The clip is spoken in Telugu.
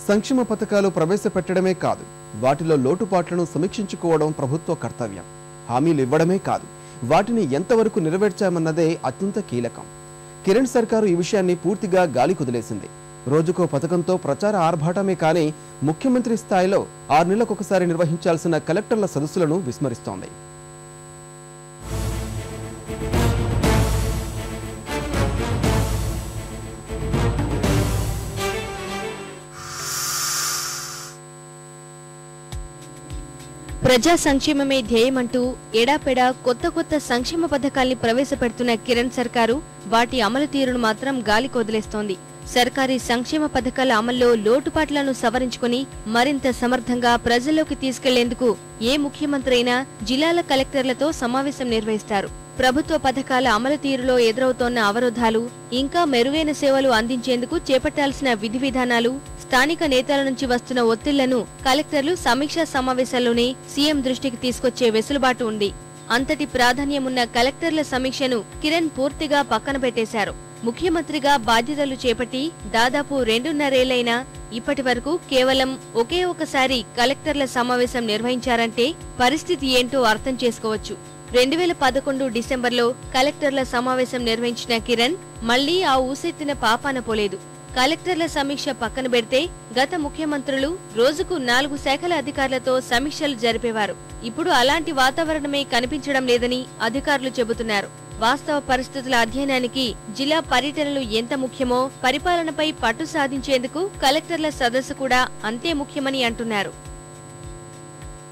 సంక్షేమ పథకాలు ప్రవేశపెట్టడమే కాదు, వాటిలో లోటుపాట్లను సమీక్షించుకోవడం ప్రభుత్వ కర్తవ్యం. హామీలు ఇవ్వడమే కాదు, వాటిని ఎంతవరకు నెరవేర్చామన్నదే అత్యంత కీలకం. కిరణ్ సర్కారు ఈ విషయాన్ని పూర్తిగా గాలి కుదిలేసింది. రోజుకో పథకంతో ప్రచార ఆర్భాటమే కానీ ముఖ్యమంత్రి స్థాయిలో 6 నెలలకొకసారి నిర్వహించాల్సిన కలెక్టర్ల సదస్సులను విస్మరిస్తోంది. ప్రజా సంక్షేమమే ధ్యేయమంటూ ఎడాపెడా కొత్త సంక్షేమ పథకాల్ని ప్రవేశపెడుతున్న కిరణ్ సర్కారు వాటి అమలు తీరును మాత్రం గాలి కొదిలేస్తోంది. సర్కారీ సంక్షేమ పథకాల అమల్లో లోటుపాట్లను సవరించుకుని మరింత సమర్థంగా ప్రజల్లోకి తీసుకెళ్లేందుకు ఏ ముఖ్యమంత్రి అయినా జిల్లాల కలెక్టర్లతో సమావేశం నిర్వహిస్తారు. ప్రభుత్వ పథకాల అమలు తీరులో ఎదురవుతోన్న అవరోధాలు, ఇంకా మెరుగైన సేవలు అందించేందుకు చేపట్టాల్సిన విధి విధానాలు, స్థానిక నేతల నుంచి వస్తున్న ఒత్తిళ్లను కలెక్టర్లు సమీక్షా సమావేశాల్లోనే సీఎం దృష్టికి తీసుకొచ్చే వెసులుబాటు ఉంది. అంతటి ప్రాధాన్యమున్న కలెక్టర్ల సమీక్షను కిరణ్ పూర్తిగా పక్కన పెట్టేశారు. ముఖ్యమంత్రిగా బాధ్యతలు చేపట్టి దాదాపు 2.5 ఏళ్లైనా ఇప్పటి వరకు కేవలం ఒకే ఒకసారి కలెక్టర్ల సమావేశం నిర్వహించారంటే పరిస్థితి ఏంటో అర్థం చేసుకోవచ్చు. 2011 డిసెంబర్లో కలెక్టర్ల సమావేశం నిర్వహించిన కిరణ్ మళ్లీ ఆ ఊసెత్తిన పాపాన పోలేదు. కలెక్టర్ల సమీక్ష పక్కన పెడితే గత ముఖ్యమంత్రులు రోజుకు 4 శాఖల అధికారులతో సమీక్షలు జరిపేవారు. ఇప్పుడు అలాంటి వాతావరణమే కనిపించడం లేదని అధికారులు చెబుతున్నారు. వాస్తవ పరిస్థితుల అధ్యయనానికి జిల్లా పర్యటనలు ఎంత ముఖ్యమో పరిపాలనపై పట్టు సాధించేందుకు కలెక్టర్ల సదస్సు కూడా అంతే ముఖ్యమని అంటున్నారు.